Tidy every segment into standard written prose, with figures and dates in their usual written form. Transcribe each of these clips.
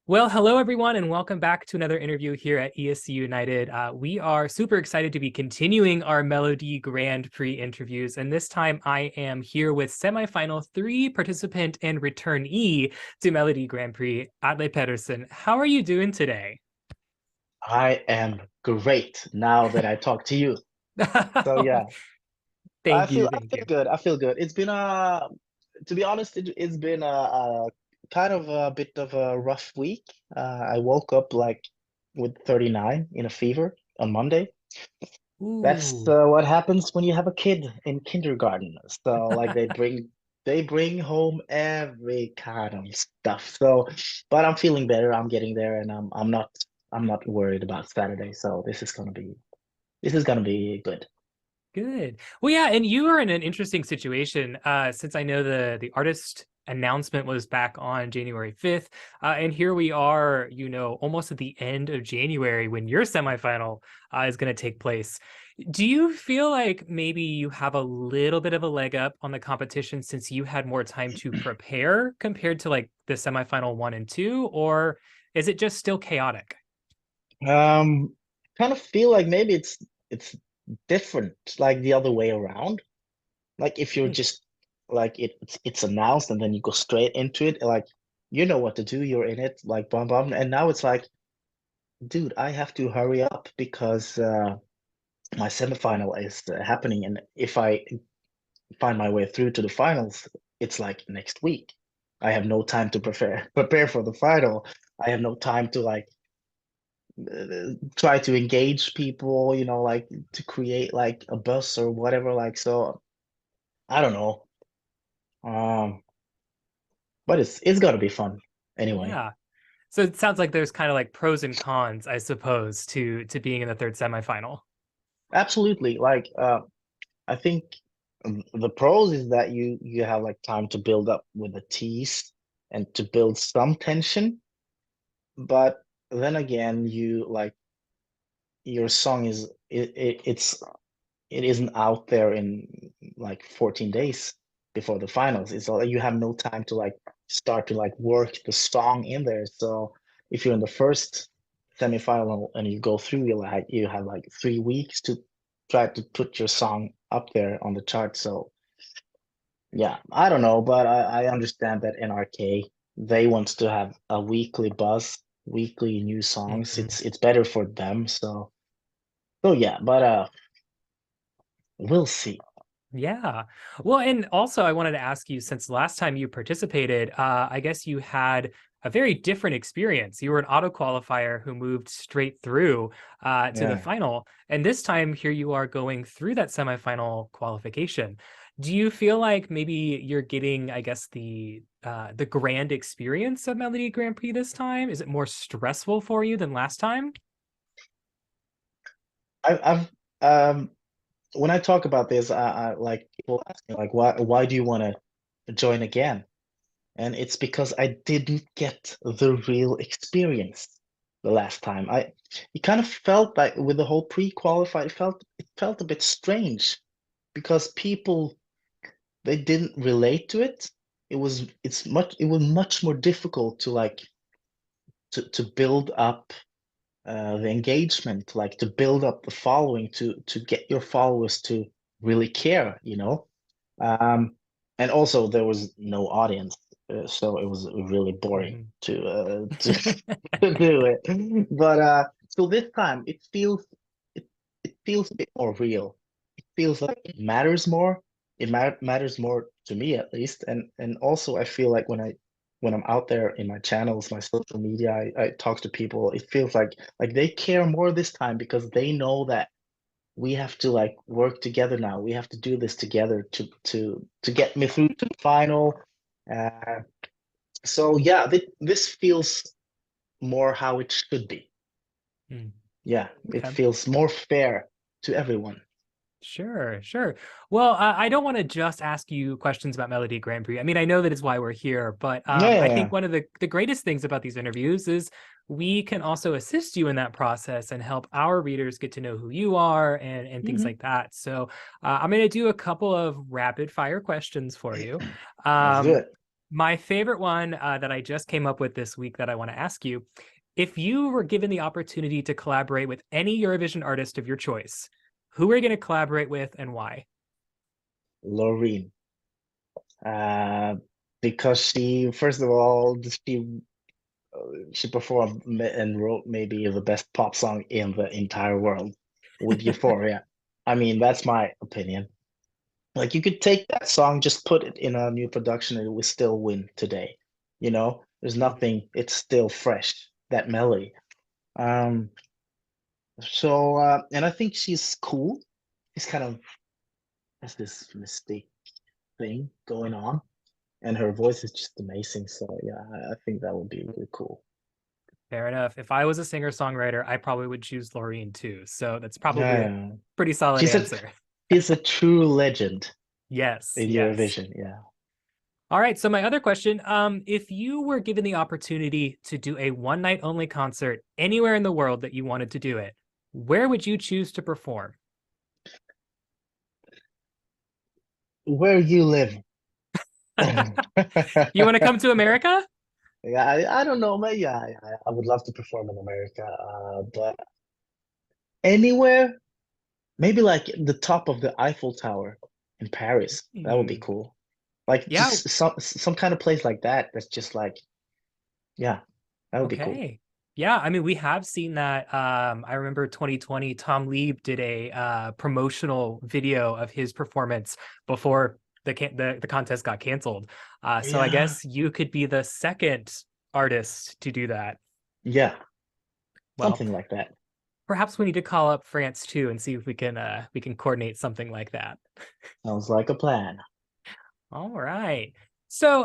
Well, hello everyone, and welcome back to another interview here at ESC United. We are super excited to be continuing our Melodi Grand Prix interviews, and this time I am here with semifinal 3 participant and returnee to Melodi Grand Prix, Atle Pettersen. How are you doing today? I am great now that I talk to you. So yeah, Thank you, I thank feel you. good. I feel good. It's been to be honest, it's been a kind of a bit of a rough week. I woke up like with 39 in a fever on Monday. That's Ooh. what happens when you have a kid in kindergarten. So like they bring home every kind of stuff. So, but I'm feeling better. I'm getting there, and I'm not worried about Saturday. So this is gonna be good. Good. Well, yeah, and you are in an interesting situation since I know the artist announcement was back on January 5th. And here we are, almost at the end of January when your semifinal is going to take place. Do you feel like maybe you have a little bit of a leg up on the competition since you had more time to prepare compared to like the semifinal 1 and 2, or is it just still chaotic? Um, kind of feel like maybe it's different, like the other way around. Like if you're Hmm. just like it's announced and then you go straight into it, like you know what to do, you're in it, like bum bum. And now it's like, dude, I have to hurry up because my semifinal is happening, and if I find my way through to the finals, it's like next week. I have no time to prepare for the final. I have no time to like try to engage people, like to create like a buzz or whatever. Like, so I don't know. Um, but it's gotta be fun anyway. Yeah. So it sounds like there's kind of like pros and cons, I suppose, to being in the third semifinal. Absolutely. Like, I think the pros is that you have like time to build up with the tease and to build some tension. But then again, you like your song it isn't out there in like 14 days before the finals. It's all you have no time to like start to like work the song in there. So if you're in the first semifinal and you go through, you have like 3 weeks to try to put your song up there on the chart. So yeah, I don't know, but I understand that NRK they want to have a weekly buzz, weekly new songs. Mhm. It's better for them. So yeah, but we'll see. Yeah. Well, and also I wanted to ask you, since last time you participated, I guess you had a very different experience. You were an auto qualifier who moved straight through to the Yeah. final. And this time here you are going through that semifinal qualification. Do you feel like maybe you're getting, I guess, the grand experience of Melody Grand Prix this time? Is it more stressful for you than last time? I've when I talk about this, I like people ask me like why do you want to join again? And it's because I didn't get the real experience the last time. It kind of felt like with the whole pre-qualify, it felt a bit strange because people they didn't relate to it. It was much more difficult to like to build up the engagement, like to build up the following, to get your followers to really care, you know. Um, and also there was no audience, so it was really boring Mhm. to do it. But so this time it feels a bit more real. It feels like it matters more. It matters more to me at least, and also I feel like when I'm out there in my channels, my social media, I talk to people. It feels like they care more this time because they know that we have to like work together now. We have to do this together to get me through to the final. Uh, so yeah, this feels more how it should be. Mm. Yeah, it Okay. feels more fair to everyone. Sure, sure. Well, I don't want to just ask you questions about Melody Grand Prix. I mean, I know that is why we're here, but Yeah, yeah, I yeah. think one of the greatest things about these interviews is we can also assist you in that process and help our readers get to know who you are and things Hmm. like that. So I'm going to do a couple of rapid fire questions for you. Let's do Um, it. My favorite one that I just came up with this week that I want to ask you, if you were given the opportunity to collaborate with any Eurovision artist of your choice, who are you going to collaborate with and why? Loreen. Uh, because she, first of all, she performed and wrote maybe the best pop song in the entire world with Euphoria. I mean, that's my opinion. Like you could take that song, just put it in a new production, and it would still win today. You know, there's nothing, it's still fresh, that melody. Um, and I think she's cool. She's kind of has this mystique thing going on, and her voice is just amazing. So yeah, I think that would be really cool. Fair enough. If I was a singer-songwriter, I probably would choose Loreen too. So that's probably a Yeah, pretty solid she's a answer. she's a true legend Yes, in yes. Eurovision. Yeah. All right. So my other question, if you were given the opportunity to do a one night only concert anywhere in the world that you wanted to do it, where would you choose to perform? Where you live. You want to come to America? Yeah, I don't know, man. Yeah, I would love to perform in America, but anywhere, maybe like the top of the Eiffel Tower in Paris. That would be Hmm. cool. Like Yeah. just some kind of place like that. That's just like, yeah, that would be cool. Okay. Yeah, I mean, we have seen that. I remember 2020, Tom Lieb did a promotional video of his performance before the contest got canceled. So I Yeah, guess you could be the second artist to do that. yeah, Well, something like that. perhaps we need to call up France too and see if we can coordinate something like that. Sounds like a plan. All right. So,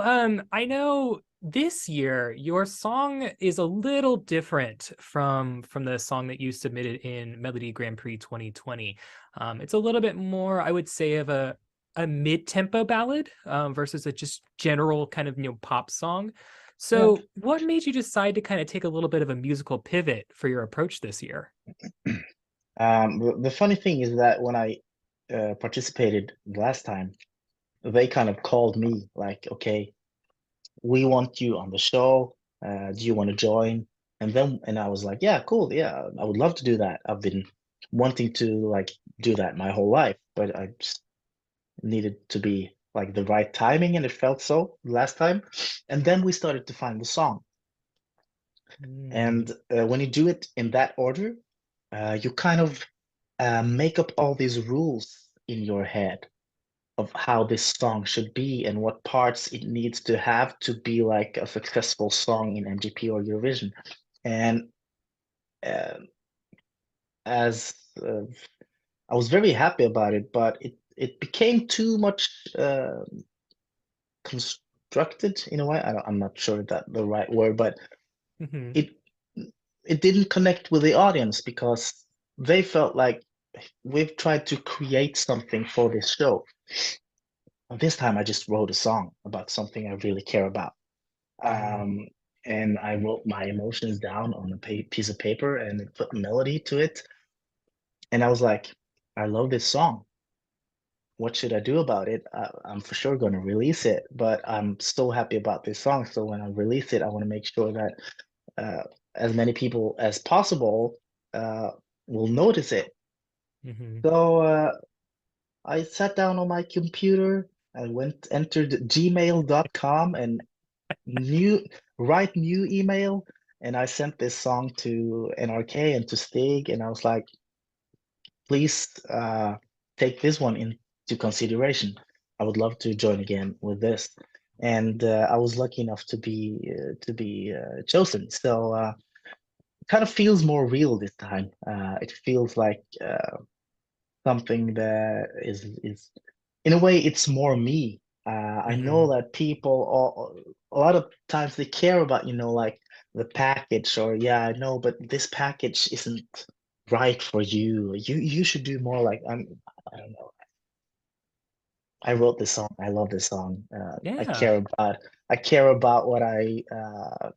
I know this year your song is a little different from the song that you submitted in Melody Grand Prix 2020. It's a little bit more, I would say, of a mid-tempo ballad versus a just general kind of pop song. Yeah. So, what made you decide to kind of take a little bit of a musical pivot for your approach this year? The funny thing is that when I participated last time, they kind of called me like, okay, we want you on the show. Do you want to join? And I was like, yeah, cool. Yeah, I would love to do that. I've been wanting to like do that my whole life, but I just needed to be like the right timing, and it felt so last time. And then we started to find the song. Hmm. And when you do it in that order, you kind of make up all these rules in your head of how this song should be and what parts it needs to have to be like a successful song in MGP or Eurovision. And uh, as I was very happy about it, but it became too much constructed in a way. I'm not sure that the right word, but Hmm. it it didn't connect with the audience because they felt like we've tried to create something for this show. And this time I just wrote a song about something I really care about. Um, and I wrote my emotions down on a piece of paper and put melody to it. And I was like, I love this song. What should I do about it? I'm for sure going to release it, but I'm so happy about this song. So when I release it, I want to make sure that uh, as many people as possible uh, will notice it. Hmm. So I sat down on my computer. I entered gmail.com and new write new email, and I sent this song to NRK and to Stig, and I was like, please take this one into consideration. I would love to join again with this. And I was lucky enough to be chosen. So it kind of feels more real this time. It feels like something that is in a way it's more me. I know Hmm. that people a lot of times they care about, like the package or yeah, I know, but this package isn't right for you. You should do more like I don't know. I wrote this song. I love this song. Yeah. I care about what I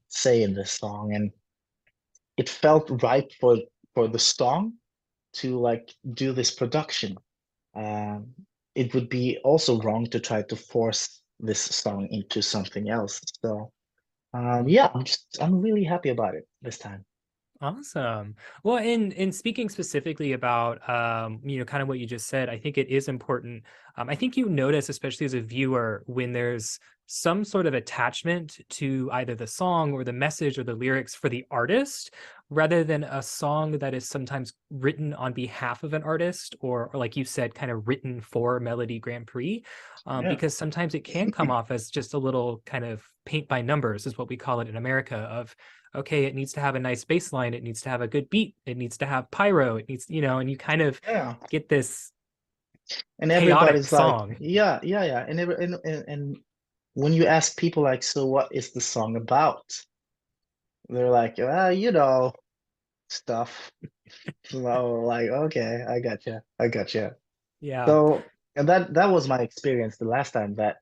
say in this song, and it felt right for the song to like do this production. Um, it would be also wrong to try to force this song into something else. So Mm. yeah, I'm really happy about it this time. Awesome. Well, in speaking specifically about kind of what you just said, I think it is important. I think you notice, especially as a viewer, when there's some sort of attachment to either the song or the message or the lyrics for the artist, rather than a song that is sometimes written on behalf of an artist, or like you said, kind of written for Melody Grand Prix. Yeah. Because sometimes it can come off as just a little kind of paint by numbers, is what we call it in America, of okay, it needs to have a nice bass line, it needs to have a good beat, it needs to have pyro, it needs, and you kind of Yeah. get this And chaotic everybody's like, song. yeah, yeah, yeah. And when you ask people like, so what is the song about? They're like, stuff. So like, okay, I gotcha. I gotcha. Yeah. So, and that was my experience the last time that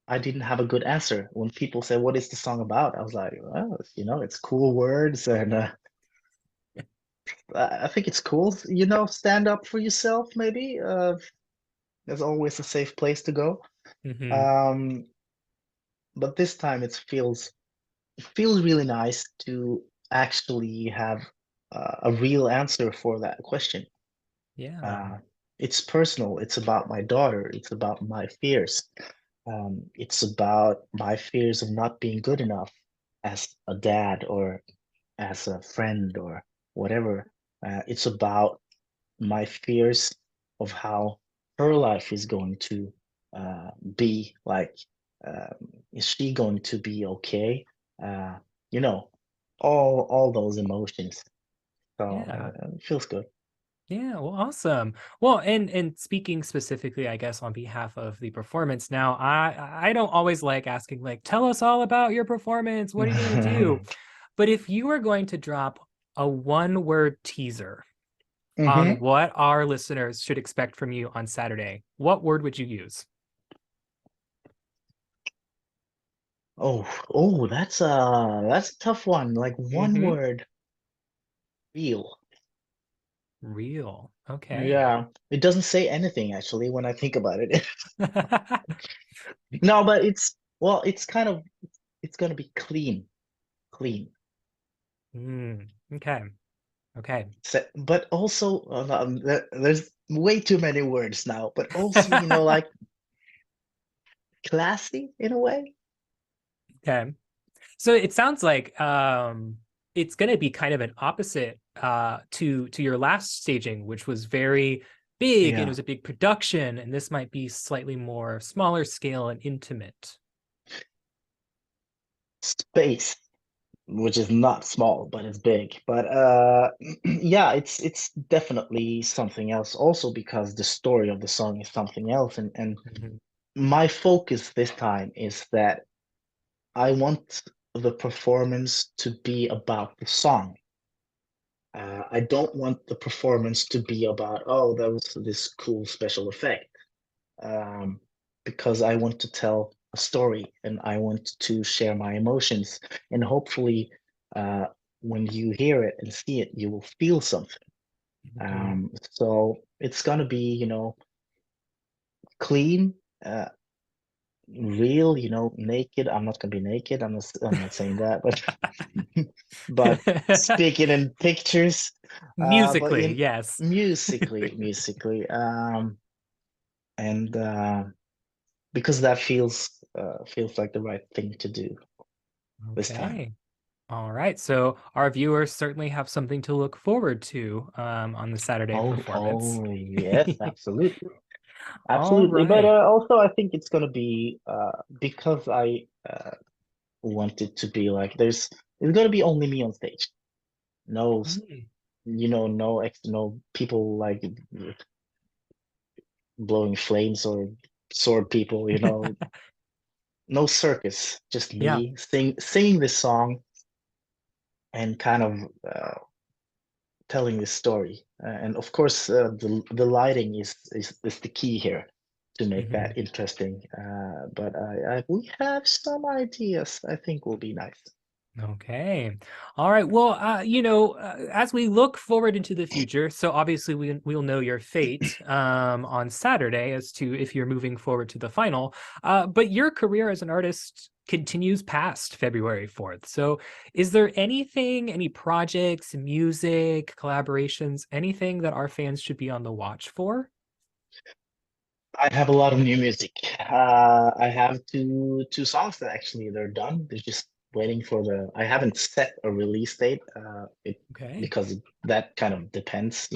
I didn't have a good answer. When people say, what is the song about? I was like, well, it's cool words and I think it's cool, stand up for yourself maybe. There's always a safe place to go. Hmm. Um, but this time it feels really nice to actually have a real answer for that question. Yeah. Uh, it's personal. It's about my daughter. It's about my fears. It's about my fears of not being good enough as a dad or as a friend or whatever. It's about my fears of how her life is going to be like. Is she going to be okay? Uh, you know, all those emotions. So Yeah. it feels good. Yeah, well, awesome. Well, and speaking specifically, I guess, on behalf of the performance, now I don't always like asking, like, tell us all about your performance. What are you going to do? But if you were going to drop a one-word teaser on hmm what our listeners should expect from you on Saturday, what word would you use? Oh, that's a tough one. Like one Hmm. word, real. Real. Okay. Yeah, it doesn't say anything actually when I think about it. No, but it's gonna be clean, clean. Okay. Okay. So, but also, there's way too many words now. But also, like classy in a way. Okay. So it sounds like it's going to be kind of an opposite to your last staging, which was very big and it Yeah, was a big production, and this might be slightly more smaller scale and intimate. space, which is not small, but it's big. But yeah, it's definitely something else. Also because the story of the song is something else, and Mhm. my focus this time is that I want the performance to be about the song. I don't want the performance to be about, oh, that was this cool special effect. Um, because I want to tell a story and I want to share my emotions. And hopefully, uh, when you hear it and see it, you will feel something. Mhm. So it's gonna be, clean, real, naked. I'm not gonna be naked. I'm not saying that, but but speaking in pictures, but Musically, in yes. musically, and because that feels like the right thing to do this time. Okay. All right. So our viewers certainly have something to look forward to on the Saturday performance. Oh yes, absolutely, All absolutely. But right. also, I think it's gonna be because I want it to be like there's gonna be only me on stage. No, Mm. no extra, no people like blowing flames or sword people. No circus, just Yeah. me singing this song and kind of telling this story. And of course, the lighting is the key here to make Mhm. that interesting. But we have some ideas I think will be nice. Okay. All right. Well, as we look forward into the future, so obviously we'll know your fate on Saturday as to if you're moving forward to the final. But your career as an artist continues past February 4th. So is there anything, any projects, music, collaborations, anything that our fans should be on the watch for? I have a lot of new music. I have two songs that actually they're done. They're just waiting for the. I haven't set a release date. Okay. Because that kind of depends,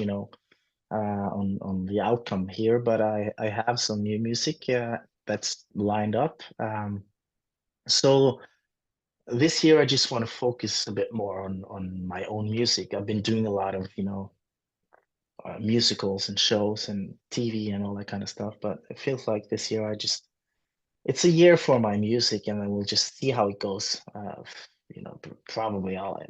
on the outcome here. But I have some new music that's lined up. So this year I just want to focus a bit more on my own music. I've been doing a lot of, musicals and shows and TV and all that kind of stuff. But it feels like this year it's a year for my music, and then we'll just see how it goes. Probably I'll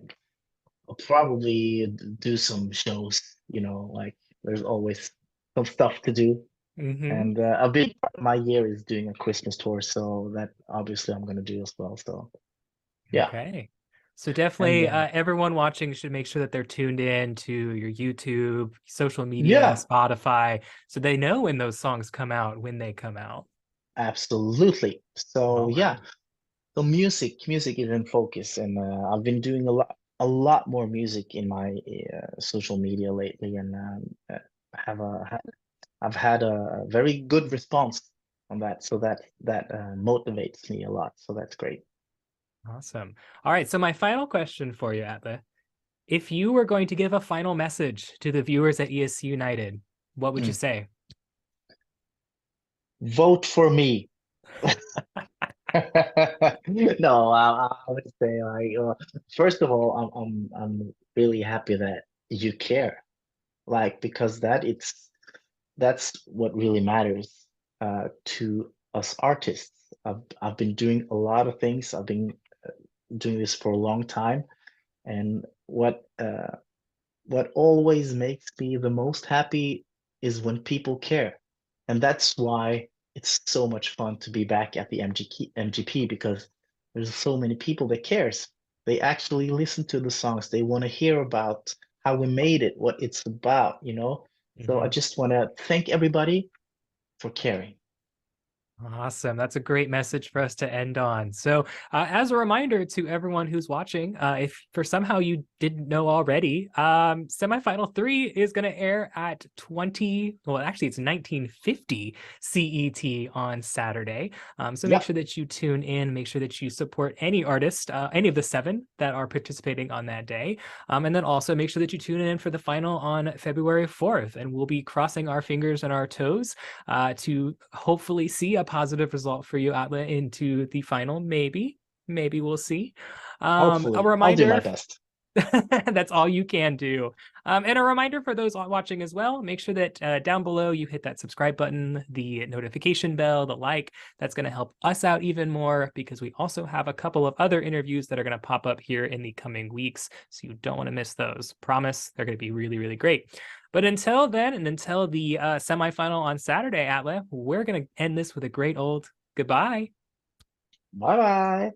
probably do some shows, like there's always some stuff to do. Mm-hmm. And a big part of my year is doing a Christmas tour, so that obviously I'm going to do as well. So yeah, Okay. So and definitely everyone watching should make sure that they're tuned in to your YouTube, social media, yeah, Spotify, so they know when those songs come out, when they come out. absolutely. So All yeah, right. so music is in focus, and I've been doing a lot more music in my social media lately, and have a I've had a very good response on that, so that motivates me a lot. So that's great. Awesome. All right. So my final question for you, Atle. If you were going to give a final message to the viewers at ESC United, what would you Mm. say? Vote for me. No, I would say like first of all, I'm really happy that you care, like because that's what really matters to us artists. I've been doing a lot of things. I've been doing this for a long time, and what always makes me the most happy is when people care. And that's why it's so much fun to be back at the MGP because there's so many people that cares. They actually listen to the songs. They want to hear about how we made it, what it's about. So I Mhm. just want to thank everybody for caring. Awesome. That's a great message for us to end on. So, as a reminder to everyone who's watching, if for somehow you didn't know already, semifinal 3 is going to air at 20, well, actually, it's 1950 CET on Saturday. So, make Yeah, sure that you tune in, make sure that you support any artist, any of the 7 that are participating on that day. And then also make sure that you tune in for the final on February 4th. And we'll be crossing our fingers and our toes to hopefully see a positive result for you, Atle, into the final. Maybe we'll see. A hopefully. I'll do my reminder best. that's all you can do. And a reminder for those watching as well, make sure that down below you hit that subscribe button, the notification bell, the like. That's going to help us out even more because we also have a couple of other interviews that are going to pop up here in the coming weeks. So you don't want to miss those. Promise they're going to be really, really great. But until then, and until the semifinal on Saturday, Atle, we're going to end this with a great old goodbye. Bye bye.